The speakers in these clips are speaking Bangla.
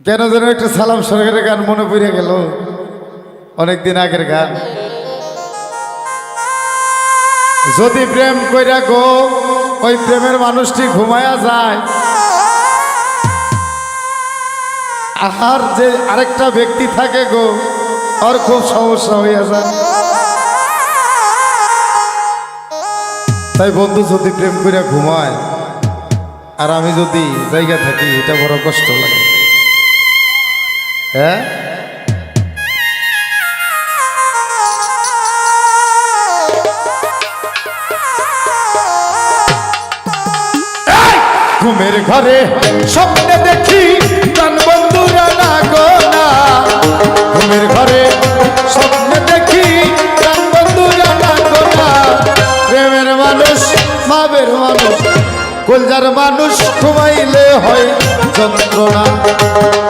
কেন যেন একটা সালাম সরকারের গান মনে পড়ে গেল, অনেকদিন আগের গান। যদি প্রেম কইরা গো ওই প্রেমের মানুষটি ঘুমায়া যায়, আর যে আরেকটা ব্যক্তি থাকে গো, আর খুব সমস্যা হইয়া যায়। তাই বন্ধু যদি প্রেম কইরা ঘুমায় আর আমি যদি জায়গা থাকি, এটা বড় কষ্ট লাগে। হ্যাঁ, ঘুমের ঘরে স্বপ্নে দেখি প্রাণ বন্ধুরা না গো না, ঘুমের ঘরে স্বপ্নে দেখি প্রাণ বন্ধুরা না গো না। প্রেমের মানুষ ভাবের মানুষ কলজার মানুষ ঘুমাইলে হয় যন্ত্রণা,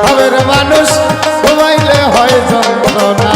ভাবের মানুষ ঘুমাইলে হয় যন্ত্রণা।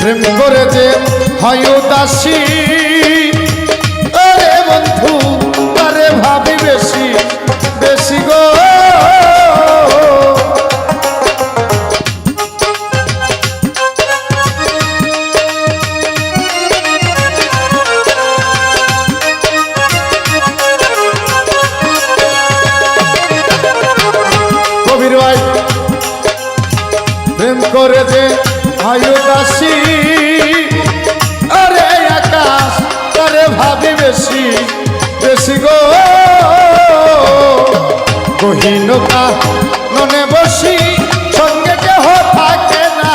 প্রেম করে যে হয় উদাসী, আরে বন্ধু আরে ভাবি বেশি বেশি গো। কবির ভাই প্রেম করে যে হয় উদাসী, আরে আকাশ আরে ভাবি বেশি বেশি গো। গহীনতা মনে বসি সঙ্গে কেহ থাকে না,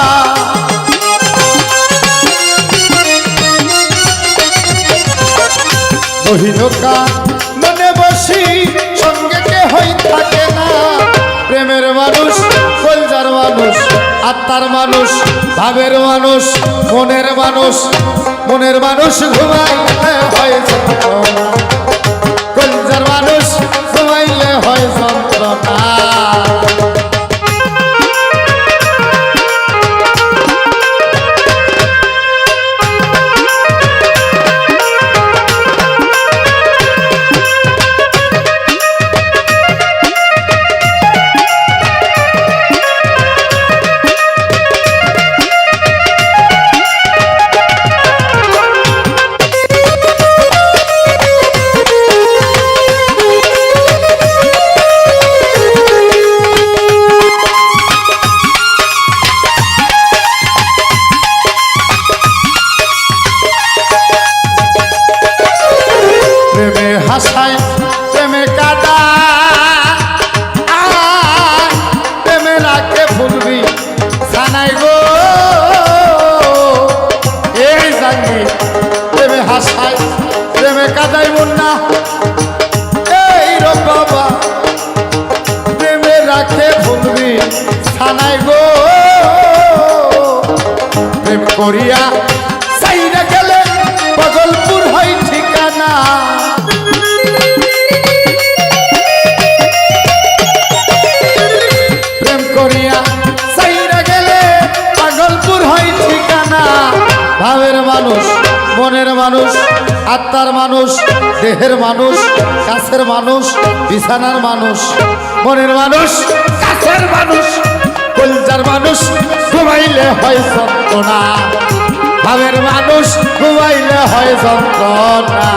গহীনতা মনে বসি সঙ্গে কেহই থাকে না। প্রেমের মানুষ কলজার মানুষ আত্মার মানুষ ভাবের মানুষ মনের মানুষ, মনের মানুষ ঘুমাইলে হয় যন্ত্রণা, কলজার মানুষ ঘুমাইলে হয় যন্ত্রণা। প্রেমে হাসায় প্রেমে কাদা, প্রেমে রাখে ফুলবি জানাই গো। এই জানি প্রেমে হাসায় প্রেমে কাদাই মুন্না, এই রো বাবা প্রেমে রাখে ফুলবি জানাই গো। প্রেম করিয়া চাইরা গেলে পাগলপুর হয় ঠিকানা, প্রেম করিয়া চাইরা গেলে পাগলপুর হয় ঠিকানা। ভাবের মানুষ মনের মানুষ আত্মার মানুষ দেহের মানুষ কাছের মানুষ বিছানার মানুষ, মনের মানুষ কাছের মানুষ কলজার মানুষ ঘুমাইলে হয় যন্ত্রণা, ভাবের মানুষ ঘুমাইলে হয় যন্ত্রণা।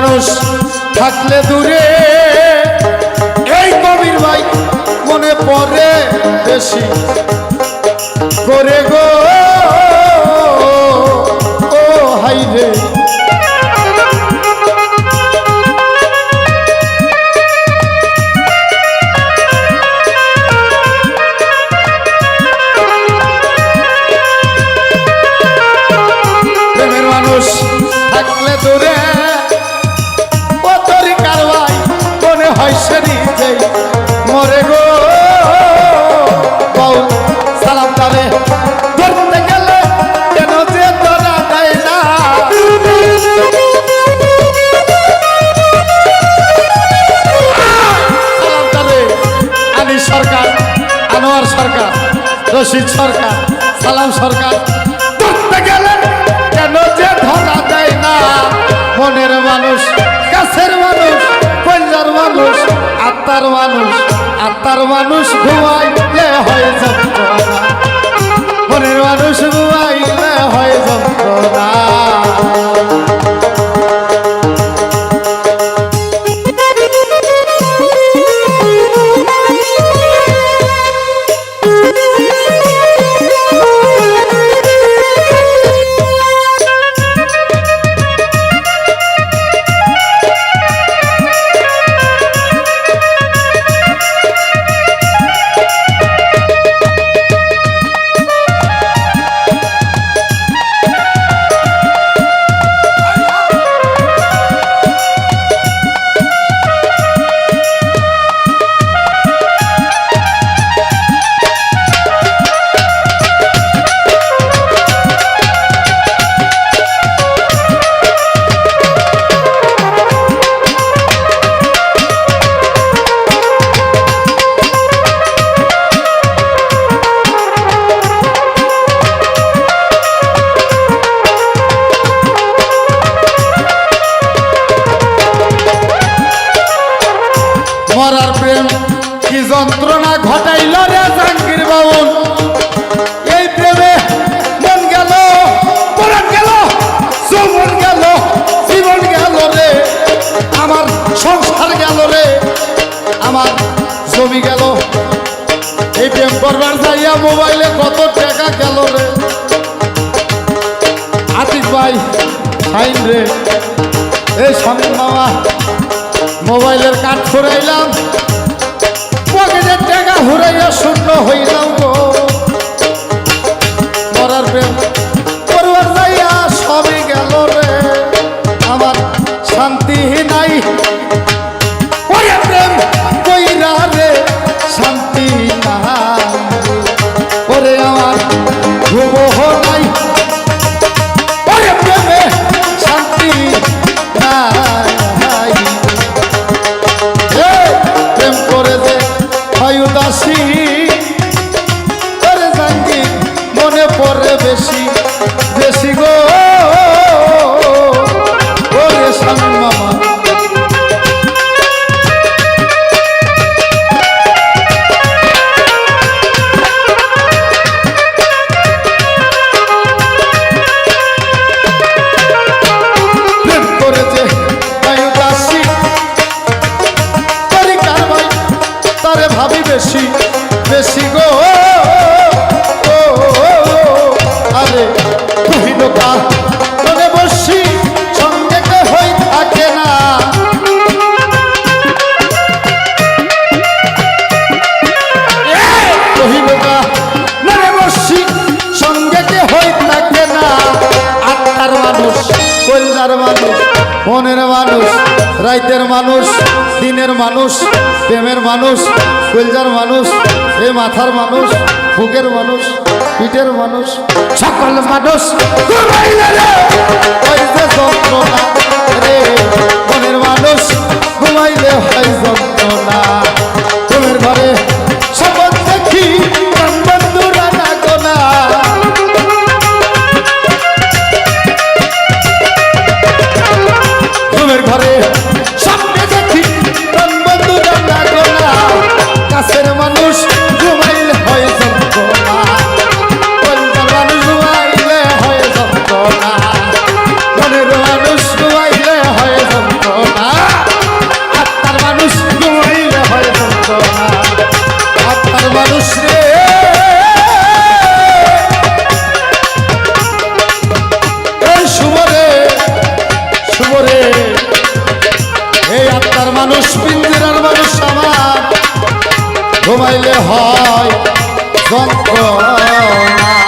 মানুষ থাকলে দূরে এই কবির ভাই মনে পড়ে বেশি করে গো ও হাই রে প্রেমের মানুষ থাকলে দূরে ও তরি কারবাই মনে হয় সে নিজেই মরে গো বাউল সালাম তারে ধরতে গেলে কেন যে ধরা দেয় না সালাম তারে আলী সরকার আনোয়ার সরকার রশিদ সরকার সালাম সরকার ধরতে গেলে কেন যে ধরা দেয় না মনের মানুষ কাছের মানুষ কল্যাণ মানুষ আত্মার মানুষ ঘুমাইলে হয় যন্ত্রণা মনের মানুষ ঘুমাইলে হয় যন্ত্রণা মরার প্রেম কি যন্ত্রণা ঘটাইল রে জাহাঙ্গীর বাউল এই প্রেমে মন গেল পরাণ গেল যৌবন গেল জীবন গেল রে আমার সংসার গেল রে আমার জমি গেল এই প্রেম করবার যাইয়া মোবাইলে কত টাকা গেল রে আতিক ভাই সাইন রে এই স্বামী মামা মোবাইলের কাঠ ফুরাইলাম পকেটের টাকা ফুরাইয়া শূন্য হইলাম গো মরার প্রেম করবার যাইয়া সবই গেল রে আমার শান্তি নাই ওরে প্রেম কইরা রে শান্তি নাই ওরে আমার ঘুমোহ নাই ওরে প্রেমে শান্তি নাই প্রেম করে যে হয় উদাসী করে জাঙ্গি মনে পড়ে বেশি বেশি গো ওরে স্বামী মামা প্রেম করে যে হয় উদাসী তারে ভাবি বেশি বেশি গো আরে কহিনকা মনে বসি সঙ্গে হই থাকে না কহিনকা মনে বসি সঙ্গে হই থাকে না আত্মার মানুষ কল্যাণ মানুষ মনের মানুষ রাইতের মানুষ দিনের মানুষ প্রেমের মানুষ কলজার মানুষ এই মাথার মানুষ বুকের মানুষ পিঠের মানুষ সকল মানুষ যন্ত্রণা রে মনের মানুষ ঘুমাইলে হয় যন্ত্রণা প্রেমের ঘরে সবন দেখি বন্ধুরা না গোনা প্রেমের ঘরে সামনে দেখি বন্ধুরা না গোনা কাছের মানুষ ঘুমাইলে হয় যন্ত্রণা মানুষ ঘুমাইলে হয় যন্ত্রণা মানুষ পিঞ্জিরার মানুষ আমার ঘুমাইলে হয় যন্ত্রণা